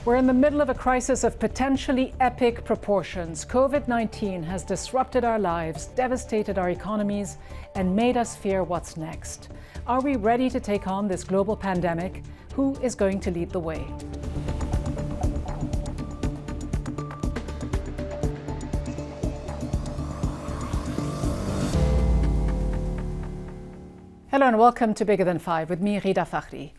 We're in the middle of a crisis of potentially epic proportions. COVID-19 has disrupted our lives, devastated our economies, and made us fear what's next. Are we ready to take on this global pandemic? Who is going to lead the way? Hello and welcome to Bigger Than Five with me, Rida Fakhri.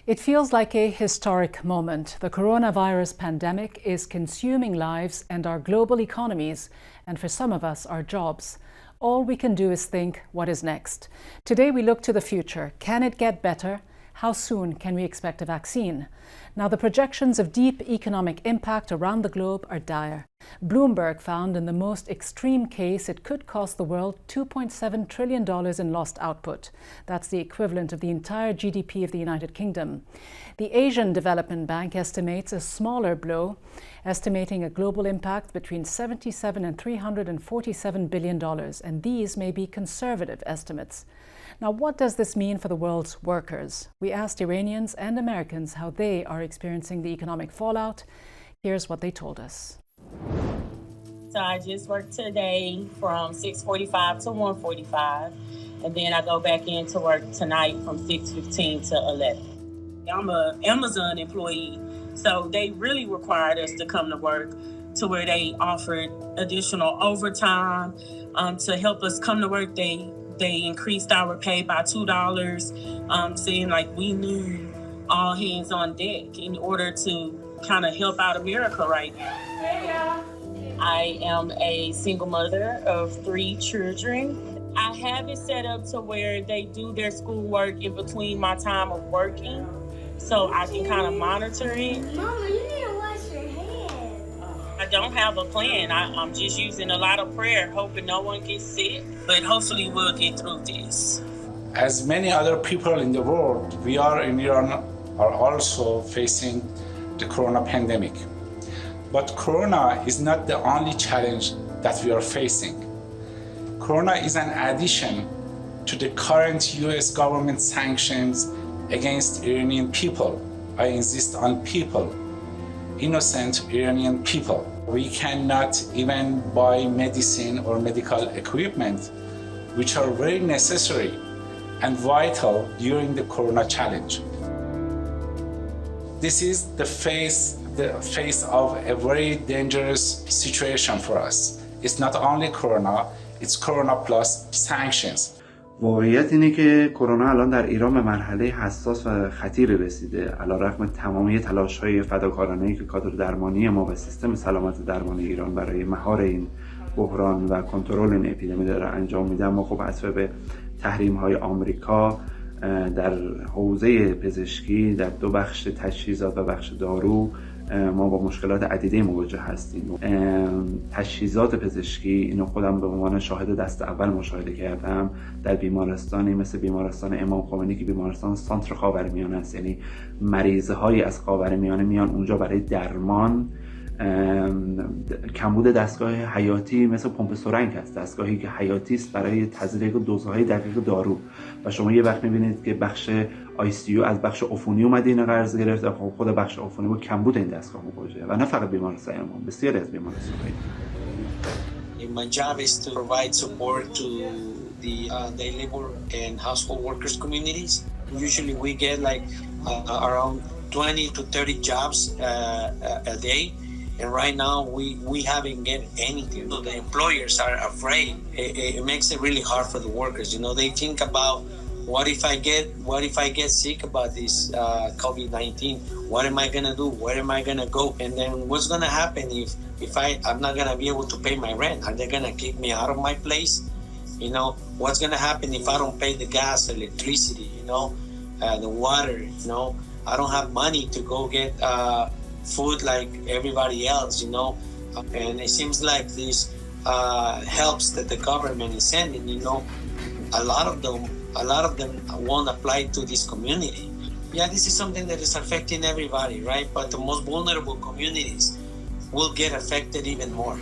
It feels like a historic moment. The coronavirus pandemic is consuming lives and our global economies, and for some of us, our jobs. All we can do is think, what is next? Today we look to the future. Can it get better? How soon can we expect a vaccine? Now, the projections of deep economic impact around the globe are dire. Bloomberg found in the most extreme case it could cost the world $2.7 trillion in lost output. That's the equivalent of the entire GDP of the United Kingdom. The Asian Development Bank estimates a smaller blow, estimating a global impact between $77 and $347 billion, and these may be conservative estimates. Now, what does this mean for the world's workers? We asked Iranians and Americans how they are experiencing the economic fallout. Here's what they told us. So I just worked today from 6:45 to 1:45, and then I go back into work tonight from 6:15 to 11. I'm an Amazon employee, so they really required us to come to work, to where they offered additional overtime to help us come to work. They increased our pay by $2, saying like we knew all hands on deck in order to kind of help out America right now. I am a single mother of 3 children. I have it set up to where they do their schoolwork in between my time of working, so I can kind of monitor it. Mama, you need to wash your hands. I don't have a plan. I'm just using a lot of prayer, hoping no one gets sick, but hopefully we'll get through this. As many other people in the world, we are in Iran are also facing the corona pandemic. But corona is not the only challenge that we are facing. Corona is an addition to the current US government sanctions against Iranian people. I insist on people, innocent Iranian people. We cannot even buy medicine or medical equipment, which are very necessary and vital during the corona challenge. This is the face of a very dangerous situation for us. It's not only corona, it's corona plus sanctions. واقعیت اینه که کرونا الان در ایران به مرحله حساس و خطیری رسیده. علیرغم تمامی تلاش‌های فداکارانه‌ای که کادر درمانی ما و سیستم سلامت درمانی ایران برای مهار این بحران و کنترل این اپیدمی داره انجام میده، اما خب بسبب تحریم‌های آمریکا در حوزه پزشکی در 2 بخش تجهیزات و بخش دارو ما با مشکلات عدیده مواجه هستیم. تجهیزات پزشکی، اینو خودم به عنوان شاهد دست اول مشاهده کردم در بیمارستانی مثل بیمارستان امام خمینی که بیمارستان سانتر خاورمیانه است، یعنی مریض‌هایی از خاورمیانه میان اونجا برای درمان. کمبود دستگاه حیاتی مثل پمپ سرنگ هست، دستگاهی که حیاتی است برای تزریق دوزهای دقیق دارو، و شما یه وقت می‌بینید که بخش ICU از بخش عفونی اومده این قرض گرفته، خود بخش عفونی با کمبود این دستگاه مواجهه و نه فقط بیمارستان امام، بسیاری از بیمارستان‌های My job is to provide support to the labor and household workers communities. Usually we get like around 20 to 30 jobs a day. And right now we haven't get anything. So the employers are afraid. It makes it really hard for the workers. You know, they think about what if I get sick about this COVID-19? What am I gonna do? Where am I gonna go? And then what's gonna happen if I'm not gonna be able to pay my rent? Are they gonna kick me out of my place? You know, what's gonna happen if I don't pay the gas, electricity? You know, the water. You know, I don't have money to go get food like everybody else, you know, and it seems like these helps that the government is sending, you know, a lot of them won't apply to this community. Yeah, this is something that is affecting everybody, right? But the most vulnerable communities will get affected even more.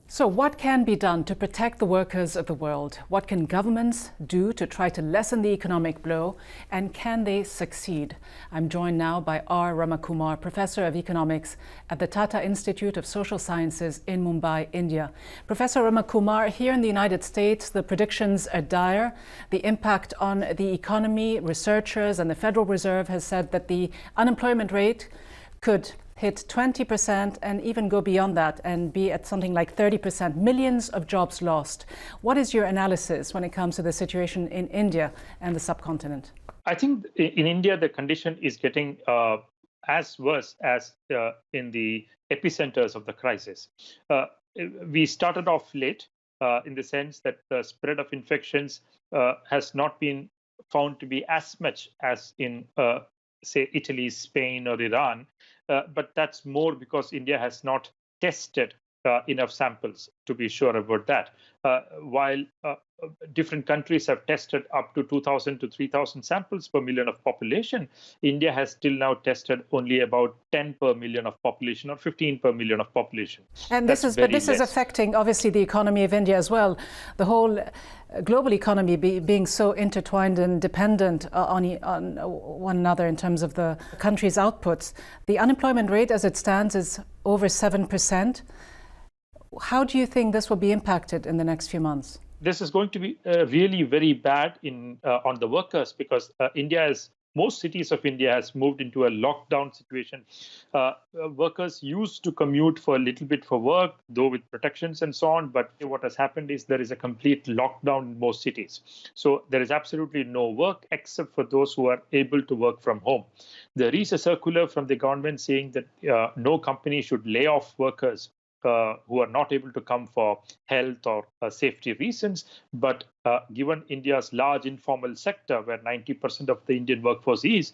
So what can be done to protect the workers of the world? What can governments do to try to lessen the economic blow? And can they succeed? I'm joined now by R. Ramakumar, Professor of Economics at the Tata Institute of Social Sciences in Mumbai, India. Professor Ramakumar, here in the United States, the predictions are dire. The impact on the economy, researchers and the Federal Reserve has said that the unemployment rate could hit 20% and even go beyond that and be at something like 30%, millions of jobs lost. What is your analysis when it comes to the situation in India and the subcontinent? I think in India, the condition is getting as worse as in the epicenters of the crisis. We started off late in the sense that the spread of infections has not been found to be as much as in say Italy, Spain or Iran, but that's more because India has not tested enough samples to be sure about that. While different countries have tested up to 2,000 to 3,000 samples per million of population, India has still now tested only about 10 per million of population or 15 per million of population. And this is affecting obviously the economy of India as well. The whole global economy being so intertwined and dependent on one another in terms of the country's outputs. The unemployment rate as it stands is over 7%. How do you think this will be impacted in the next few months? This is going to be really very bad on the workers because most cities of India has moved into a lockdown situation. Workers used to commute for a little bit for work, though with protections and so on. But what has happened is there is a complete lockdown in most cities. So there is absolutely no work except for those who are able to work from home. There is a circular from the government saying that no company should lay off workers who are not able to come for health or safety reasons. But given India's large informal sector, where 90% of the Indian workforce is,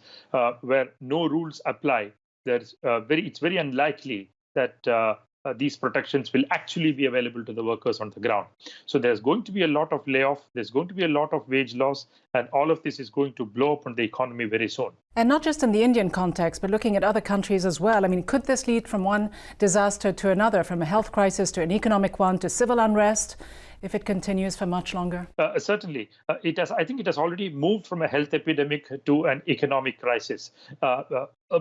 where no rules apply, it's very unlikely that these protections will actually be available to the workers on the ground. So there's going to be a lot of layoff, there's going to be a lot of wage loss, and all of this is going to blow up on the economy very soon. And not just in the Indian context, but looking at other countries as well. I mean, could this lead from one disaster to another, from a health crisis to an economic one to civil unrest, if it continues for much longer? Certainly. I think it has already moved from a health epidemic to an economic crisis.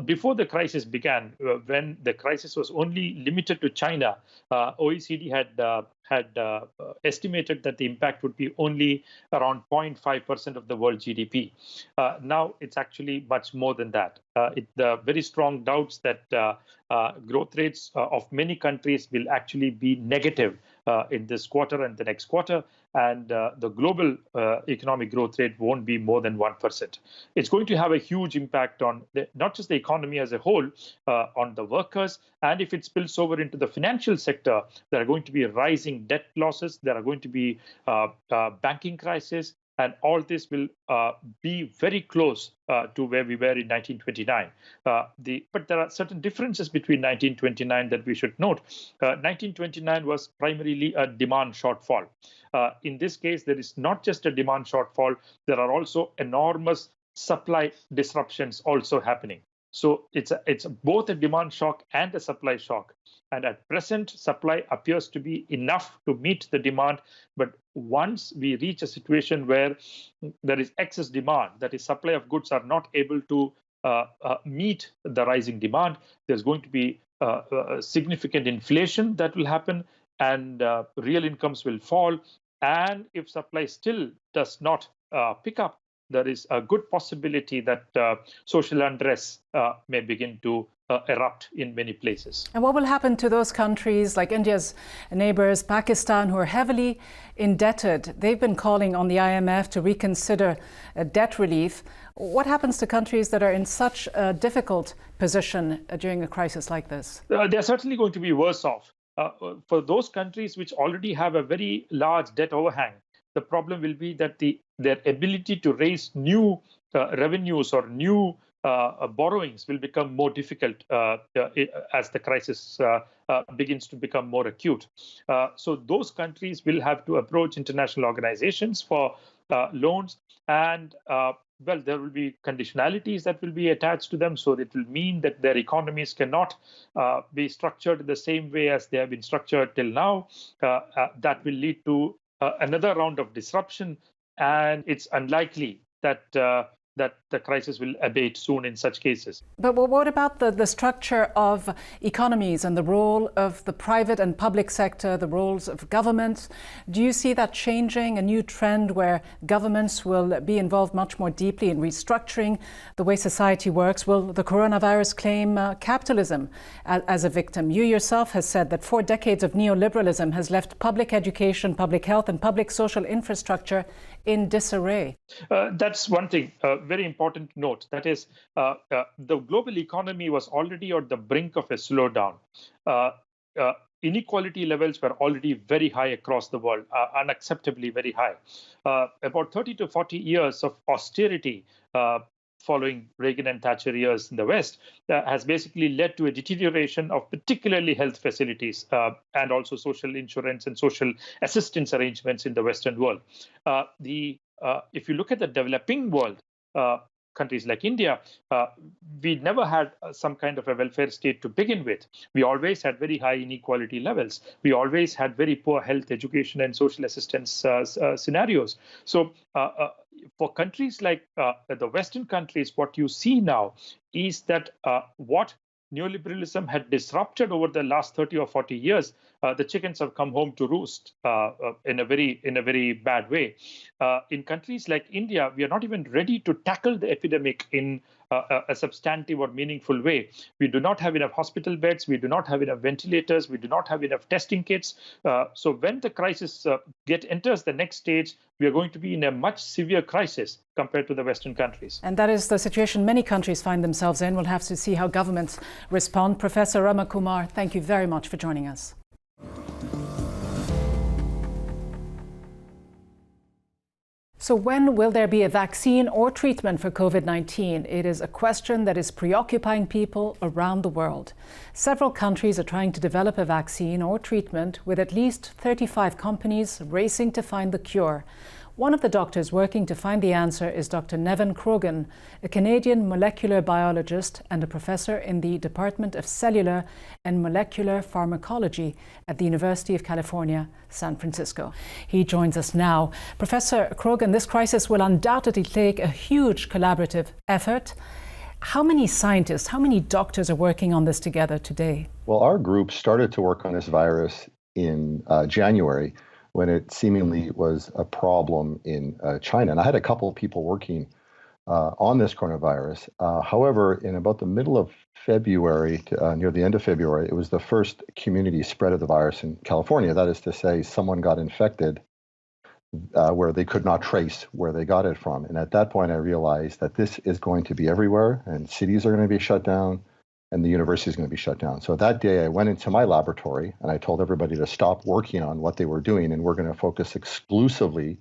Before the crisis began, when the crisis was only limited to China, OECD had estimated that the impact would be only around 0.5% of the world GDP. Now it's actually much more than that. The very strong doubts that growth rates of many countries will actually be negative in this quarter and the next quarter, and the global economic growth rate won't be more than 1%. It's going to have a huge impact on not just the economy as a whole, on the workers, and if it spills over into the financial sector, there are going to be rising debt losses, there are going to be banking crisis, and all this will be very close to where we were in 1929. But there are certain differences between 1929 that we should note. 1929 was primarily a demand shortfall. In this case, there is not just a demand shortfall, there are also enormous supply disruptions also happening. So it's both a demand shock and a supply shock. And at present, supply appears to be enough to meet the demand. But once we reach a situation where there is excess demand, that is, supply of goods are not able to meet the rising demand, there's going to be significant inflation that will happen, and real incomes will fall. And if supply still does not pick up, there is a good possibility that social unrest may begin to erupt in many places. And what will happen to those countries like India's neighbors, Pakistan, who are heavily indebted? They've been calling on the IMF to reconsider debt relief. What happens to countries that are in such a difficult position during a crisis like this? They're certainly going to be worse off. For those countries which already have a very large debt overhang, the problem will be that their ability to raise new revenues or new borrowings will become more difficult as the crisis begins to become more acute. So those countries will have to approach international organizations for loans, and well, there will be conditionalities that will be attached to them. So it will mean that their economies cannot be structured the same way as they have been structured till now. That will lead to another round of disruption. And it's unlikely that that the crisis will abate soon in such cases. But what about the structure of economies and the role of the private and public sector, the roles of governments? Do you see that changing, a new trend where governments will be involved much more deeply in restructuring the way society works? Will the coronavirus claim capitalism as a victim? You yourself has said that 4 decades of neoliberalism has left public education, public health, and public social infrastructure in disarray. That's one thing, very important note. That is, the global economy was already on the brink of a slowdown. Inequality levels were already very high across the world, unacceptably very high. About 30 to 40 years of austerity following Reagan and Thatcher years in the West has basically led to a deterioration of particularly health facilities and also social insurance and social assistance arrangements in the Western world. If you look at the developing world, countries like India, we never had some kind of a welfare state to begin with. We always had very high inequality levels. We always had very poor health, education, and social assistance scenarios. So for countries like the Western countries, what you see now is that what neoliberalism had disrupted over the last 30 or 40 years, the chickens have come home to roost in a very bad way. In countries like India, we are not even ready to tackle the epidemic in a substantive or meaningful way. We do not have enough hospital beds. We do not have enough ventilators. We do not have enough testing kits. So when the crisis enters the next stage, we are going to be in a much severe crisis compared to the Western countries. And that is the situation many countries find themselves in. We'll have to see how governments respond. Professor Ramakumar, thank you very much for joining us. So when will there be a vaccine or treatment for COVID-19? It is a question that is preoccupying people around the world. Several countries are trying to develop a vaccine or treatment, with at least 35 companies racing to find the cure. One of the doctors working to find the answer is Dr. Nevan Krogan, a Canadian molecular biologist and a professor in the Department of Cellular and Molecular Pharmacology at the University of California, San Francisco. He joins us now. Professor Krogan, this crisis will undoubtedly take a huge collaborative effort. How many scientists, how many doctors are working on this together today? Well, our group started to work on this virus in January, when it seemingly was a problem in China. And I had a couple of people working on this coronavirus. However, in about the middle of February, near the end of February, it was the first community spread of the virus in California. That is to say, someone got infected where they could not trace where they got it from. And at that point, I realized that this is going to be everywhere, and cities are going to be shut down, and the university is going to be shut down. So that day I went into my laboratory and I told everybody to stop working on what they were doing, and we're going to focus exclusively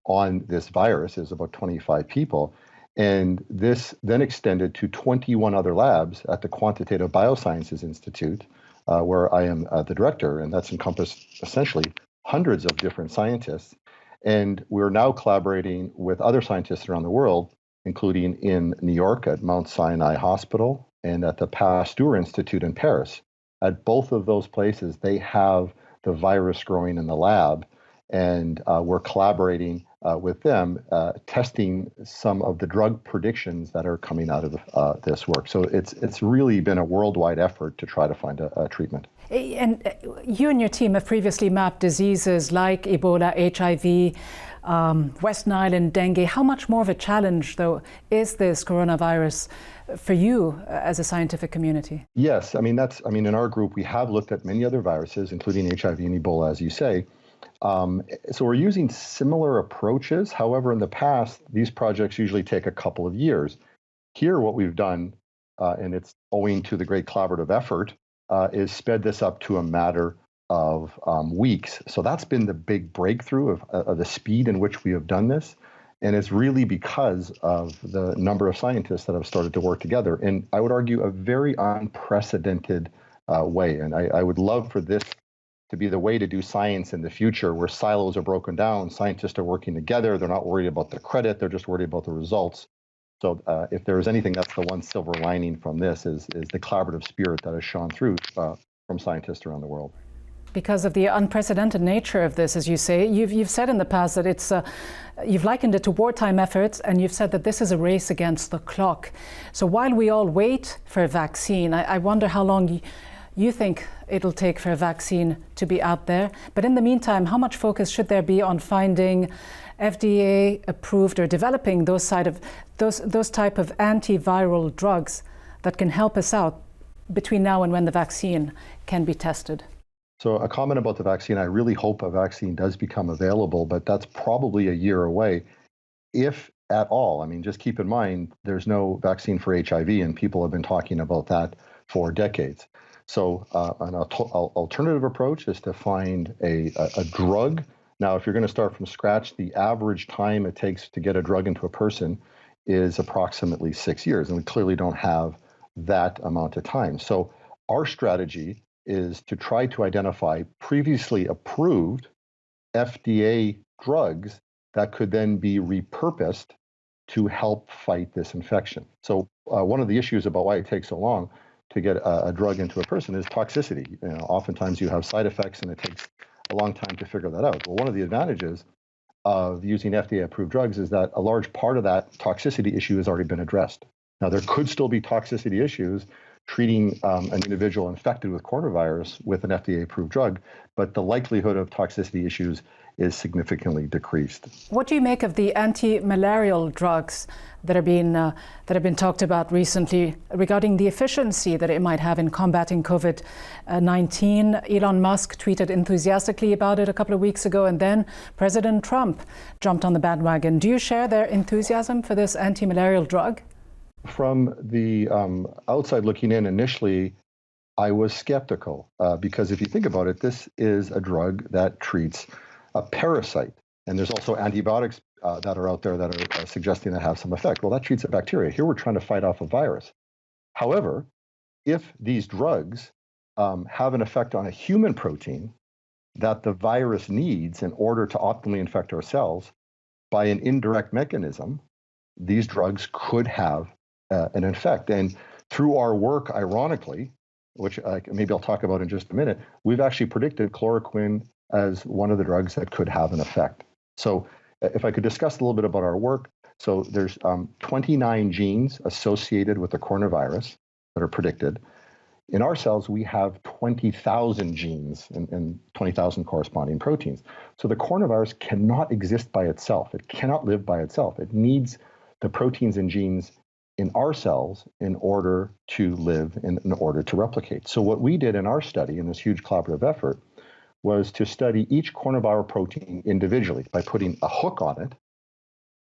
on this virus. There's about 25 people. And this then extended to 21 other labs at the Quantitative Biosciences Institute, where I am the director, and that's encompassed essentially hundreds of different scientists. And we're now collaborating with other scientists around the world, including in New York at Mount Sinai Hospital, and at the Pasteur Institute in Paris. At both of those places, they have the virus growing in the lab, and we're collaborating with them, testing some of the drug predictions that are coming out of this work. So it's really been a worldwide effort to try to find a treatment. And you and your team have previously mapped diseases like Ebola, HIV, West Nile and dengue. How much more of a challenge, though, is this coronavirus for you as a scientific community? Yes, in our group, we have looked at many other viruses, including HIV and Ebola, as you say. So we're using similar approaches. However, in the past, these projects usually take a couple of years. Here, what we've done, and it's owing to the great collaborative effort, is sped this up to a matter of weeks. So that's been the big breakthrough of the speed in which we have done this. And it's really because of the number of scientists that have started to work together in, I would argue, a very unprecedented way. And I would love for this to be the way to do science in the future, where silos are broken down, scientists are working together, they're not worried about the credit, they're just worried about the results. So if there is anything, that's the one silver lining from this is the collaborative spirit that has shone through from scientists around the world. Because of the unprecedented nature of this, as you say, you've said in the past that it's, you've likened it to wartime efforts, and you've said that this is a race against the clock. So while we all wait for a vaccine, I wonder how long you think it'll take for a vaccine to be out there. But in the meantime, how much focus should there be on finding FDA approved or developing those type of antiviral drugs that can help us out between now and when the vaccine can be tested? So a comment about the vaccine, I really hope a vaccine does become available, but that's probably a year away, if at all. I mean, just keep in mind, there's no vaccine for HIV, and people have been talking about that for decades. So an alternative approach is to find a drug. Now, if you're going to start from scratch, the average time it takes to get a drug into a person is approximately 6 years, and we clearly don't have that amount of time. So our strategy is to try to identify previously approved FDA drugs that could then be repurposed to help fight this infection. So one of the issues about why it takes so long to get a drug into a person is toxicity. You know, oftentimes you have side effects and it takes a long time to figure that out. Well, one of the advantages of using FDA-approved drugs is that a large part of that toxicity issue has already been addressed. Now, there could still be toxicity issues treating an individual infected with coronavirus with an FDA-approved drug, but the likelihood of toxicity issues is significantly decreased. What do you make of the anti-malarial drugs that have been talked about recently regarding the efficiency that it might have in combating COVID-19? Elon Musk tweeted enthusiastically about it a couple of weeks ago, and then President Trump jumped on the bandwagon. Do you share their enthusiasm for this anti-malarial drug? From the outside looking in, initially, I was skeptical because if you think about it, this is a drug that treats a parasite. And there's also antibiotics that are out there that are suggesting that have some effect. Well, that treats a bacteria. Here we're trying to fight off a virus. However, if these drugs have an effect on a human protein that the virus needs in order to optimally infect our cells by an indirect mechanism, these drugs could have an effect. And through our work, ironically, which maybe I'll talk about in just a minute, we've actually predicted chloroquine as one of the drugs that could have an effect. So if I could discuss a little bit about our work. So there's 29 genes associated with the coronavirus that are predicted. In our cells, we have 20,000 genes and 20,000 corresponding proteins. So the coronavirus cannot exist by itself. It cannot live by itself. It needs the proteins and genes in our cells in order to live, in order to replicate. So what we did in our study, in this huge collaborative effort, was to study each coronavirus protein individually by putting a hook on it,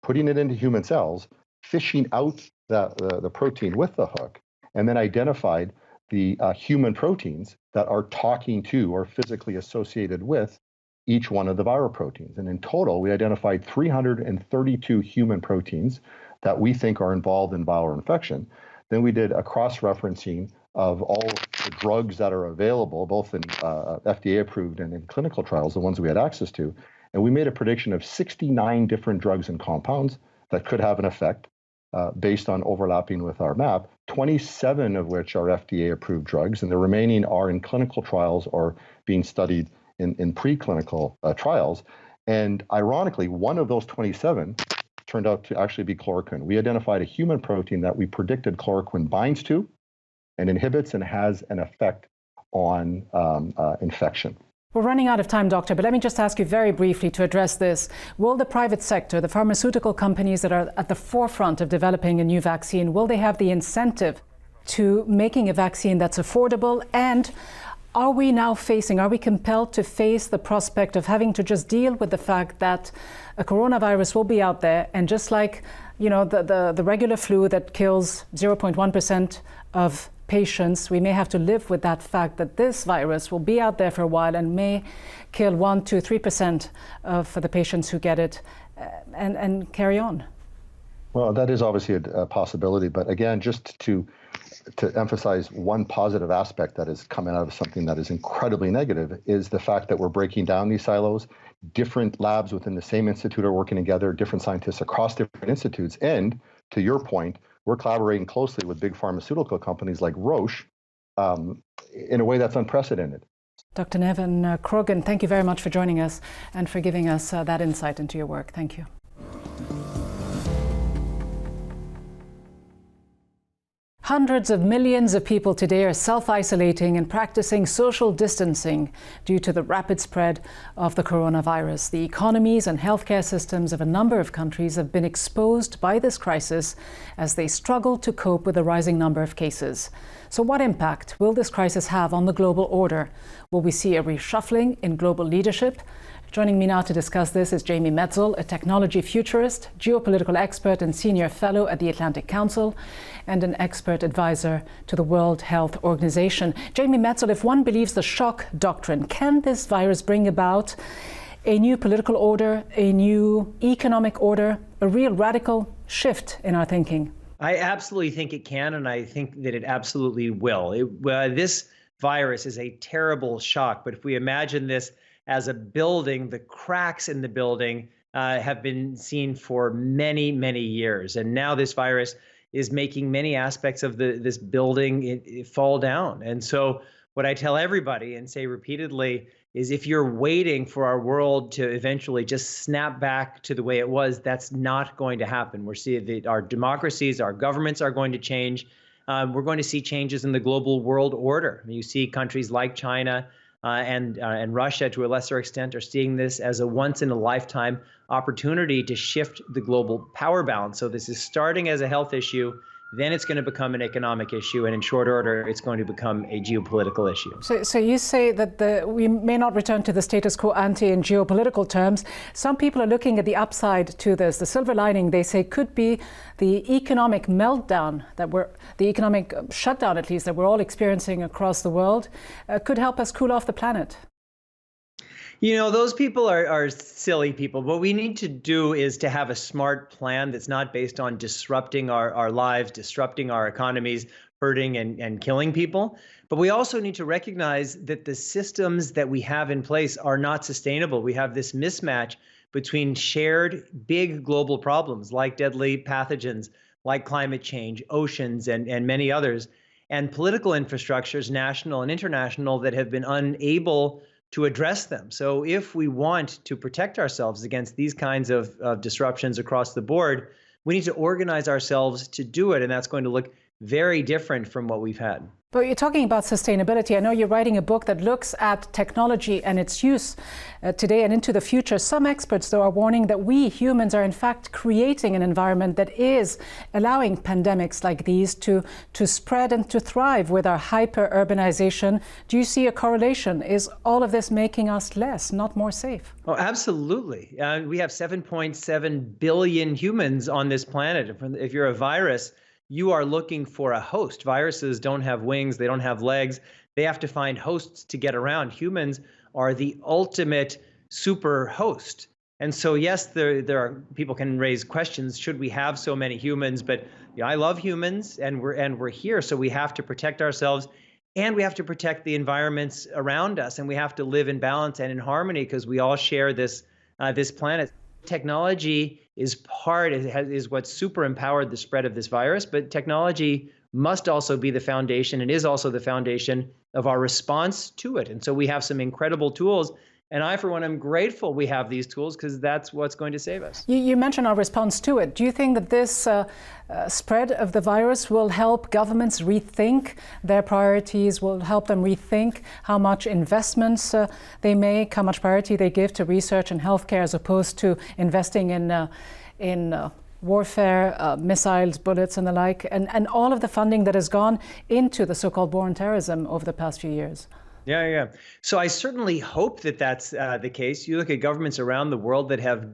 putting it into human cells, fishing out the protein with the hook, and then identified the human proteins that are talking to or physically associated with each one of the viral proteins. And in total, we identified 332 human proteins that we think are involved in viral infection. Then we did a cross-referencing of all the drugs that are available, both in FDA-approved and in clinical trials, the ones we had access to. And we made a prediction of 69 different drugs and compounds that could have an effect based on overlapping with our map, 27 of which are FDA-approved drugs, and the remaining are in clinical trials or being studied in preclinical trials. And ironically, one of those 27 turned out to actually be chloroquine. We identified a human protein that we predicted chloroquine binds to and inhibits and has an effect on infection. We're running out of time, Doctor, but let me just ask you very briefly to address this. Will the private sector, the pharmaceutical companies that are at the forefront of developing a new vaccine, will they have the incentive to making a vaccine that's affordable? And are we compelled to face the prospect of having to just deal with the fact that a coronavirus will be out there, and just like, you know, the regular flu that kills 0.1% of patients, we may have to live with that fact that this virus will be out there for a while and may kill 1, 2, 3% of the patients who get it, and carry on? Well, that is obviously a possibility, but again, just to emphasize one positive aspect that is coming out of something that is incredibly negative is the fact that we're breaking down these silos. Different labs within the same institute are working together, different scientists across different institutes, and to your point, we're collaborating closely with big pharmaceutical companies like Roche in a way that's unprecedented. Dr. Nevan Krogan, thank you very much for joining us and for giving us that insight into your work. Thank you. Hundreds of millions of people today are self-isolating and practicing social distancing due to the rapid spread of the coronavirus. The economies and healthcare systems of a number of countries have been exposed by this crisis as they struggle to cope with the rising number of cases. So what impact will this crisis have on the global order? Will we see a reshuffling in global leadership? Joining me now to discuss this is Jamie Metzl, a technology futurist, geopolitical expert and senior fellow at the Atlantic Council, and an expert advisor to the World Health Organization. Jamie Metzl, if one believes the shock doctrine, can this virus bring about a new political order, a new economic order, a real radical shift in our thinking? I absolutely think it can, and I think that it absolutely will. This virus is a terrible shock, but if we imagine this as a building, the cracks in the building have been seen for many, many years. And now this virus is making many aspects of this building fall down. And so what I tell everybody and say repeatedly is if you're waiting for our world to eventually just snap back to the way it was, that's not going to happen. We're seeing that our democracies, our governments are going to change. We're going to see changes in the global world order. You see countries like China and Russia, to a lesser extent, are seeing this as a once-in-a-lifetime opportunity to shift the global power balance. So this is starting as a health issue, then it's going to become an economic issue, and in short order, it's going to become a geopolitical issue. So you say that we may not return to the status quo ante in geopolitical terms. Some people are looking at the upside to this. The silver lining, they say, could be the economic meltdown the economic shutdown, at least, that we're all experiencing across the world, could help us cool off the planet. You know, those people are silly people. What we need to do is to have a smart plan that's not based on disrupting our lives, disrupting our economies, hurting and killing people. But we also need to recognize that the systems that we have in place are not sustainable. We have this mismatch between shared big global problems like deadly pathogens, like climate change, oceans, and many others, and political infrastructures, national and international, that have been unable to address them. So if we want to protect ourselves against these kinds of disruptions across the board, we need to organize ourselves to do it. And that's going to look very different from what we've had. But you're talking about sustainability. I know you're writing a book that looks at technology and its use today and into the future. Some experts, though, are warning that we humans are in fact creating an environment that is allowing pandemics like these to spread and to thrive with our hyper-urbanization. Do you see a correlation? Is all of this making us less, not more safe? Oh, absolutely. We have 7.7 billion humans on this planet. If you're a virus, you are looking for a host. Viruses don't have wings, they don't have legs. They have to find hosts to get around. Humans are the ultimate super host. And so, yes, there are people can raise questions. Should we have so many humans? But I love humans, and we're here, so we have to protect ourselves, and we have to protect the environments around us, and we have to live in balance and in harmony because we all share this planet. Technology is what super empowered the spread of this virus, but technology must also be the foundation and is also the foundation of our response to it. And so we have some incredible tools. And I, for one, am grateful we have these tools because that's what's going to save us. You mentioned our response to it. Do you think that this spread of the virus will help governments rethink their priorities, will help them rethink how much investments they make, how much priority they give to research and healthcare as opposed to investing in warfare, missiles, bullets and the like, and all of the funding that has gone into the so-called war on terrorism over the past few years? Yeah. So I certainly hope that that's the case. You look at governments around the world that have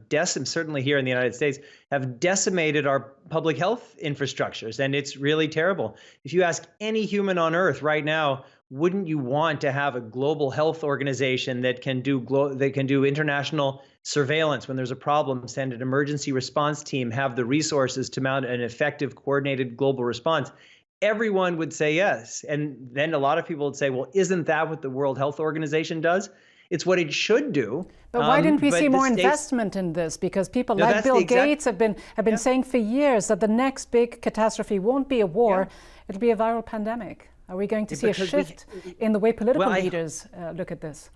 certainly here in the United States, have decimated our public health infrastructures, and it's really terrible. If you ask any human on earth right now, wouldn't you want to have a global health organization that can do international surveillance when there's a problem, send an emergency response team, have the resources to mount an effective, coordinated global response? Everyone would say yes. And then a lot of people would say, well, isn't that what the World Health Organization does? It's what it should do. But why didn't we see more states... investment in this? Because people like Bill Gates have been saying for years that the next big catastrophe won't be a war, it'll be a viral pandemic. Are we going to see a shift in the way political leaders look at this?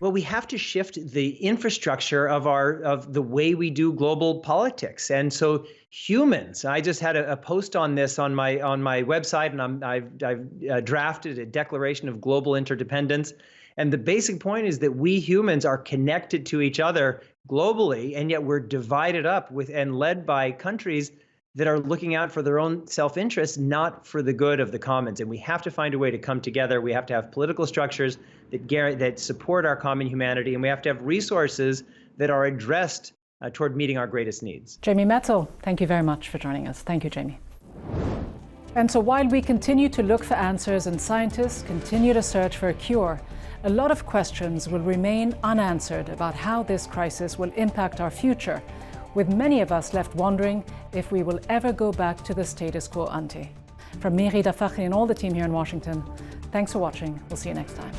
Well, we have to shift the infrastructure of the way we do global politics. And so humans, I just had a post on this on my website, and I've drafted a declaration of global interdependence. And the basic point is that we humans are connected to each other globally, and yet we're divided up with and led by countries that are looking out for their own self-interest, not for the good of the commons. And we have to find a way to come together. We have to have political structures that support our common humanity, and we have to have resources that are addressed toward meeting our greatest needs. Jamie Metzl, thank you very much for joining us. Thank you, Jamie. And so while we continue to look for answers and scientists continue to search for a cure, a lot of questions will remain unanswered about how this crisis will impact our future, with many of us left wondering if we will ever go back to the status quo ante. From me, Rida Fakhri, and all the team here in Washington, thanks for watching. We'll see you next time.